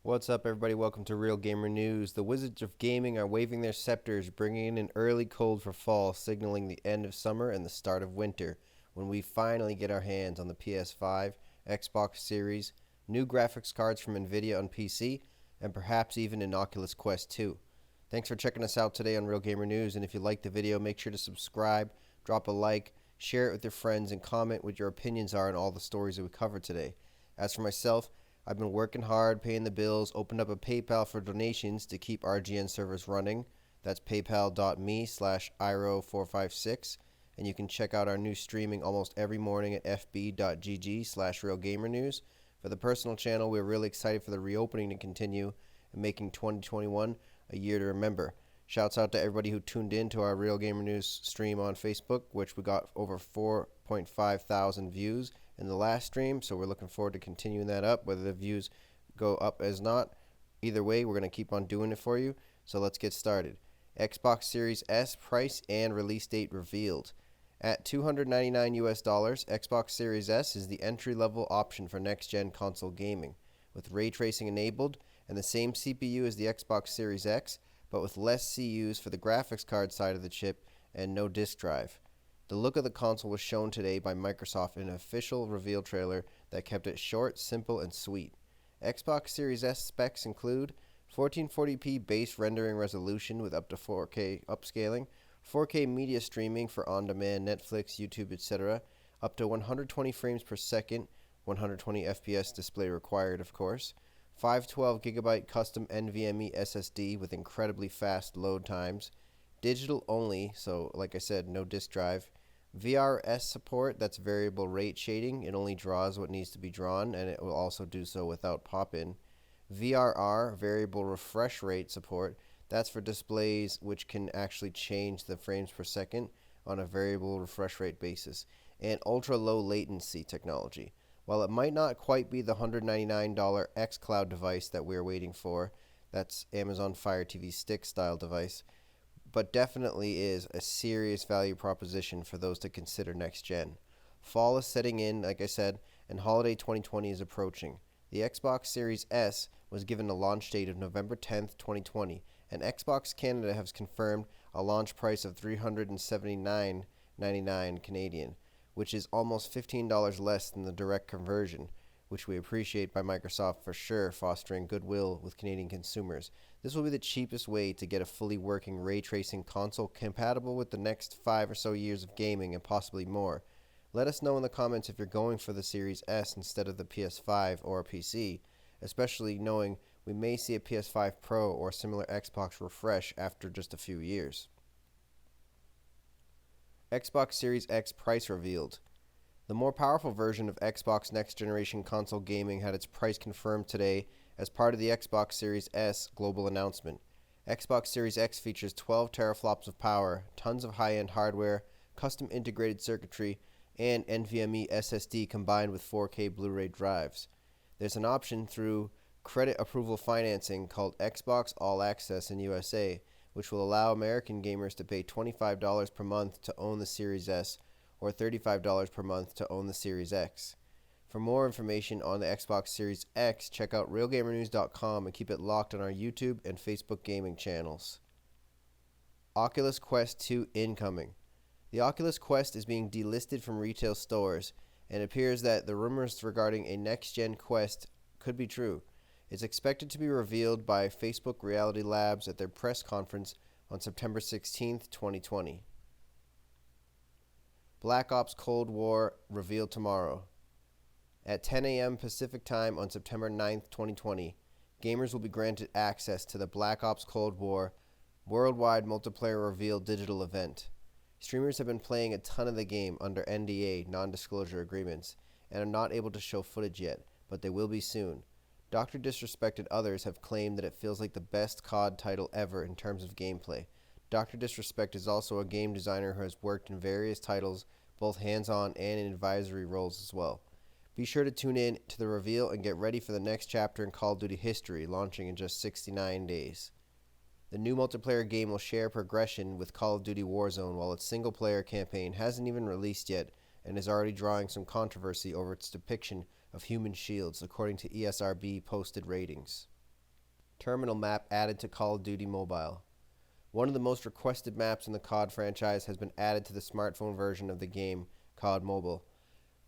What's up, everybody? Welcome to Real Gamer News. The Wizards of Gaming are waving their scepters, bringing in an early cold for fall, signaling the end of summer and the start of winter, when we finally get our hands on the PS5, Xbox Series, new graphics cards from NVIDIA on PC, and perhaps even an Oculus Quest 2. Thanks for checking us out today on Real Gamer News, and if you liked the video, make sure to subscribe, drop a like, share it with your friends, and comment what your opinions are on all the stories that we covered today. As for myself, I've been working hard, paying the bills, opened up a PayPal for donations to keep RGN servers running. That's paypal.me/iro456. And you can check out our new streaming almost every morning at fb.gg/realgamernews. For the personal channel, we're really excited for the reopening to continue and making 2021 a year to remember. Shouts out to everybody who tuned in to our Real Gamer News stream on Facebook, which we got over 4.5 thousand views in the last stream, so we're looking forward to continuing that up, whether the views go up as not. Either way, we're going to keep on doing it for you, so let's get started. Xbox Series S price and release date revealed. At $299 US, Xbox Series S is the entry-level option for next-gen console gaming, with ray tracing enabled and the same CPU as the Xbox Series X, but with less CUs for the graphics card side of the chip and no disk drive. The look of the console was shown today by Microsoft in an official reveal trailer that kept it short, simple, and sweet. Xbox Series S specs include 1440p base rendering resolution with up to 4K upscaling, 4K media streaming for on-demand Netflix, YouTube, etc., up to 120 frames per second, 120 FPS display required, of course, 512GB custom NVMe SSD with incredibly fast load times, digital only, so like I said, no disk drive, VRS support, that's variable rate shading. It only draws what needs to be drawn, and it will also do so without pop-in. VRR, variable refresh rate support, that's for displays which can actually change the frames per second on a variable refresh rate basis. And ultra-low latency technology. While it might not quite be the $199 xCloud device that we're waiting for, that's Amazon Fire TV Stick style device, but definitely is a serious value proposition for those to consider next gen. Fall is setting in, like I said, and holiday 2020 is approaching. The Xbox Series S was given a launch date of November 10th, 2020, and Xbox Canada has confirmed a launch price of $379.99 Canadian, which is almost $15 less than the direct conversion, which we appreciate by Microsoft for sure, fostering goodwill with Canadian consumers. This will be the cheapest way to get a fully working ray tracing console compatible with the next 5 or so years of gaming and possibly more. Let us know in the comments if you're going for the Series S instead of the PS5 or a PC, especially knowing we may see a PS5 Pro or similar Xbox refresh after just a few years. Xbox Series X price revealed. The more powerful version of Xbox next-generation console gaming had its price confirmed today as part of the Xbox Series S global announcement. Xbox Series X features 12 teraflops of power, tons of high-end hardware, custom integrated circuitry, and NVMe SSD combined with 4K Blu-ray drives. There's an option through credit approval financing called Xbox All Access in USA, which will allow American gamers to pay $25 per month to own the Series S or $35 per month to own the Series X. For more information on the Xbox Series X, check out RealGamerNewZ.com and keep it locked on our YouTube and Facebook gaming channels. Oculus Quest 2 incoming. The Oculus Quest is being delisted from retail stores, and it appears that the rumors regarding a next-gen Quest could be true. It's expected to be revealed by Facebook Reality Labs at their press conference on September 16th, 2020. Black Ops Cold War revealed tomorrow. At 10 a.m. Pacific Time on September 9th, 2020, gamers will be granted access to the Black Ops Cold War worldwide multiplayer reveal digital event. Streamers have been playing a ton of the game under NDA, non-disclosure agreements, and are not able to show footage yet, but they will be soon. Dr. Disrespect and others have claimed that it feels like the best COD title ever in terms of gameplay. Dr. Disrespect is also a game designer who has worked in various titles, both hands-on and in advisory roles as well. Be sure to tune in to the reveal and get ready for the next chapter in Call of Duty history, launching in just 69 days. The new multiplayer game will share progression with Call of Duty Warzone, while its single-player campaign hasn't even released yet and is already drawing some controversy over its depiction of human shields, according to ESRB posted ratings. terminal map added to Call of Duty Mobile. One of the most requested maps in the COD franchise has been added to the smartphone version of the game, COD Mobile.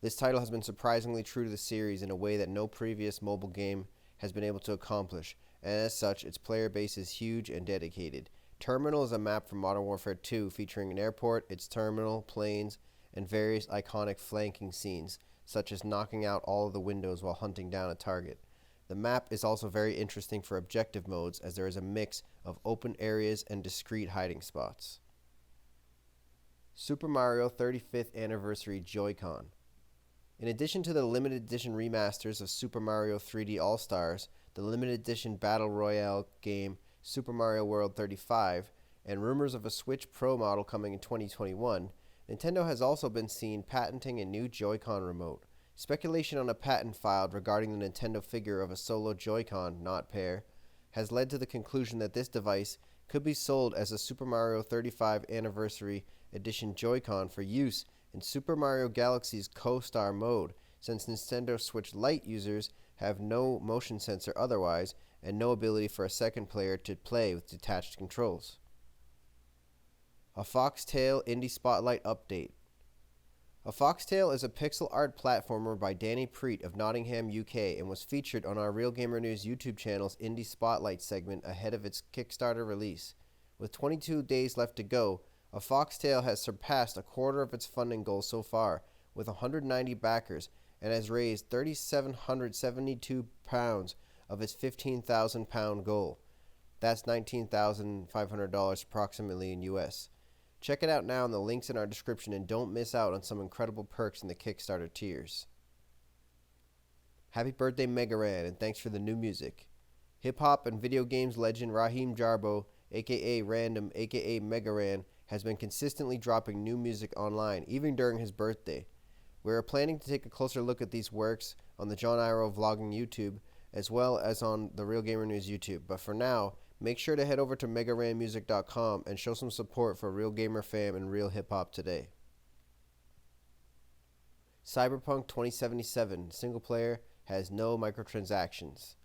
This title has been surprisingly true to the series in a way that no previous mobile game has been able to accomplish, and as such, its player base is huge and dedicated. Terminal is a map from Modern Warfare 2 featuring an airport, its terminal, planes, and various iconic flanking scenes, such as knocking out all of the windows while hunting down a target. The map is also very interesting for objective modes as there is a mix of open areas and discrete hiding spots. Super Mario 35th Anniversary JoyCon. In addition to the limited edition remasters of Super Mario 3D All-Stars, the limited edition Battle Royale game Super Mario World 35, and rumors of a Switch Pro model coming in 2021, Nintendo has also been seen patenting a new Joy-Con remote. Speculation on a patent filed regarding the Nintendo figure of a solo Joy-Con, not pair, has led to the conclusion that this device could be sold as a Super Mario 35 Anniversary Edition Joy-Con for use in Super Mario Galaxy's Co-Star mode, since Nintendo Switch Lite users have no motion sensor otherwise and no ability for a second player to play with detached controls. A Foxtail IndieSpotlight update. A Foxtail is a pixel art platformer by Danny Preet of Nottingham, UK, and was featured on our RealGamerNewZ YouTube channel's IndieSpotlight segment ahead of its Kickstarter release. With 22 days left to go, A Foxtail has surpassed a quarter of its funding goal so far, with 190 backers, and has raised £3,772 of its £15,000 goal. That's $19,500 approximately in US. Check it out now in the links in our description and don't miss out on some incredible perks in the Kickstarter tiers. Happy birthday Megaran, and thanks for the new music. Hip-hop and video games legend Raheem Jarbo, aka Random, aka Megaran, has been consistently dropping new music online, even during his birthday. We are planning to take a closer look at these works on the John Iro Vlogging YouTube, as well as on the RealGamerNewZ YouTube, but for now, make sure to head over to megaranmusic.com and show some support for Real Gamer Fam and Real Hip Hop today. Cyberpunk 2077 single player has no microtransactions.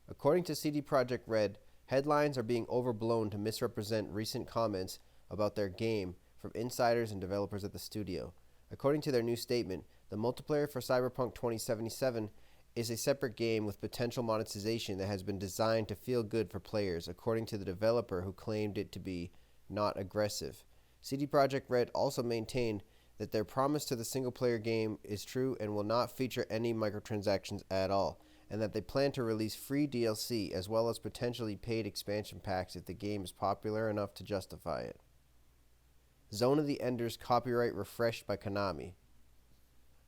According to CD Projekt Red, headlines are being overblown to misrepresent recent comments about their game from insiders and developers at the studio. According to their new statement, the multiplayer for Cyberpunk 2077 is a separate game with potential monetization that has been designed to feel good for players, according to the developer who claimed it to be not aggressive. CD Projekt Red also maintained that their promise to the single-player game is true and will not feature any microtransactions at all, and that they plan to release free DLC as well as potentially paid expansion packs if the game is popular enough to justify it. Zone of the Enders copyright refreshed by Konami.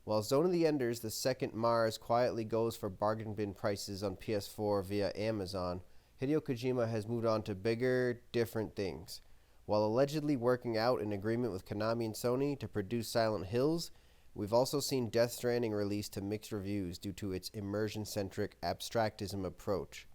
While Zone of the Enders, the second Mars quietly goes for bargain bin prices on PS4 via Amazon, Hideo Kojima has moved on to bigger, different things. While allegedly working out an agreement with Konami and Sony to produce Silent Hills, we've also seen Death Stranding released to mixed reviews due to its immersion-centric abstractism approach.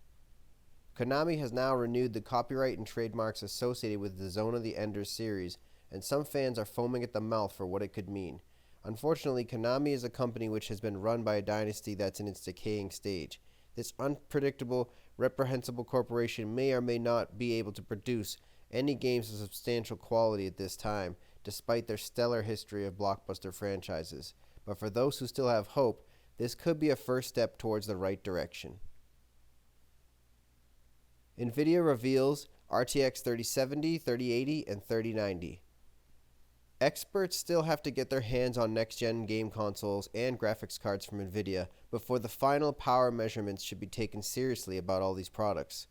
Konami has now renewed the copyright and trademarks associated with the Zone of the Enders series, and some fans are foaming at the mouth for what it could mean. Unfortunately, Konami is a company which has been run by a dynasty that's in its decaying stage. This unpredictable, reprehensible corporation may or may not be able to produce any games of substantial quality at this time, despite their stellar history of blockbuster franchises. But for those who still have hope, this could be a first step towards the right direction. NVIDIA reveals RTX 3070, 3080, and 3090. Experts still have to get their hands on next-gen game consoles and graphics cards from NVIDIA before the final power measurements should be taken seriously about all these products.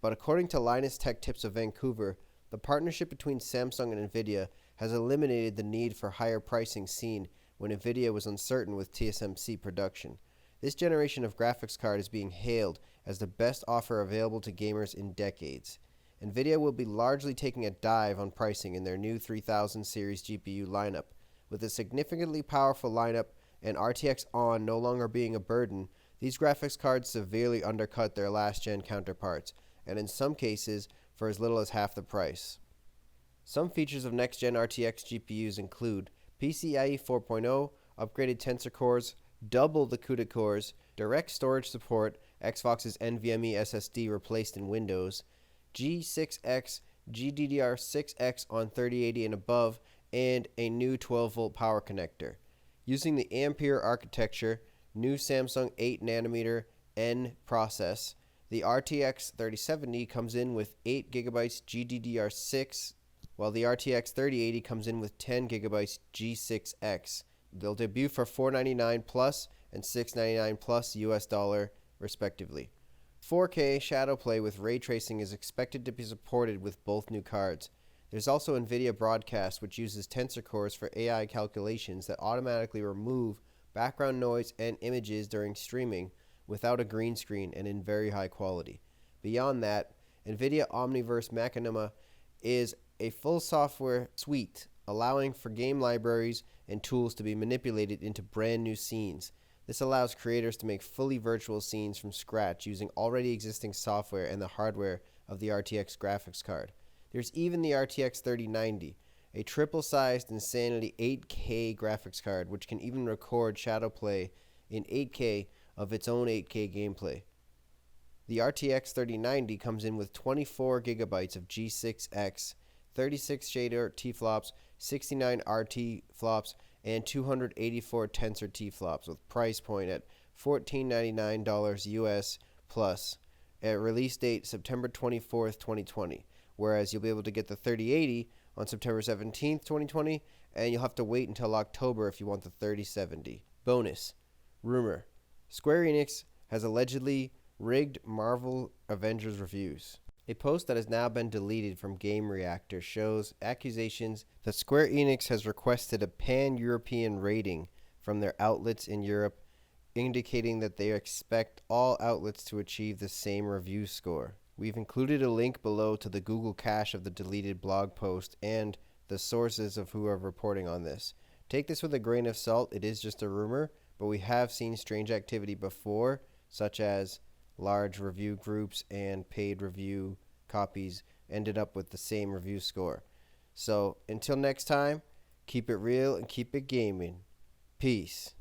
But according to Linus Tech Tips of Vancouver, the partnership between Samsung and NVIDIA has eliminated the need for higher pricing seen when NVIDIA was uncertain with TSMC production. This generation of graphics card is being hailed as the best offer available to gamers in decades. NVIDIA will be largely taking a dive on pricing in their new 3000 series GPU lineup. With a significantly powerful lineup and RTX On no longer being a burden, these graphics cards severely undercut their last-gen counterparts, and in some cases, for as little as half the price. Some features of next-gen RTX GPUs include PCIe 4.0, upgraded tensor cores, double the CUDA cores, direct storage support, Xbox's NVMe SSD replaced in Windows, G6X, GDDR6X on 3080 and above, and a new 12-volt power connector. Using the Ampere architecture, new Samsung 8nm N process, the RTX 3070 comes in with 8GB GDDR6, while the RTX 3080 comes in with 10GB G6X. They'll debut for $499 plus and $699 plus US dollar, respectively. 4K shadow play with ray tracing is expected to be supported with both new cards. There's also NVIDIA Broadcast, which uses tensor cores for AI calculations that automatically remove background noise and images during streaming without a green screen and in very high quality. Beyond that, NVIDIA Omniverse Machinima is a full software suite allowing for game libraries and tools to be manipulated into brand new scenes. This allows creators to make fully virtual scenes from scratch using already existing software and the hardware of the RTX graphics card. There's even the RTX 3090, a triple-sized Insanity 8K graphics card which can even record shadow play in 8K of its own 8K gameplay. The RTX 3090 comes in with 24GB of G6X, 36 shader T-flops, 69 RT flops, and 284 tensor T-flops with price point at $1499 US plus at release date September 24th, 2020. Whereas you'll be able to get the 3080 on September 17th, 2020, and you'll have to wait until October if you want the 3070. Bonus. Rumor. Square Enix has allegedly rigged Marvel Avengers reviews. A post that has now been deleted from Game Reactor shows accusations that Square Enix has requested a pan-European rating from their outlets in Europe, indicating that they expect all outlets to achieve the same review score. We've included a link below to the Google cache of the deleted blog post and the sources of who are reporting on this. Take this with a grain of salt, it is just a rumor, but we have seen strange activity before, such as large review groups and paid review copies ended up with the same review score. So until next time, keep it real and keep it gaming. Peace.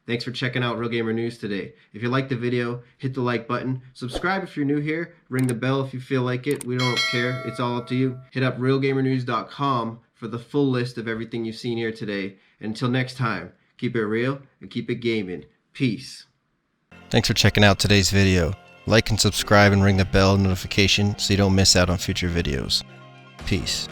Thanks for checking out Real Gamer News today. If you liked the video, hit the like button. Subscribe if you're new here. Ring the bell if you feel like it. We don't care. It's all up to you. Hit up RealGamerNewZ.com for the full list of everything you've seen here today. And until next time, keep it real and keep it gaming. Peace. Thanks for checking out today's video. Like and subscribe and ring the bell notification so you don't miss out on future videos. Peace.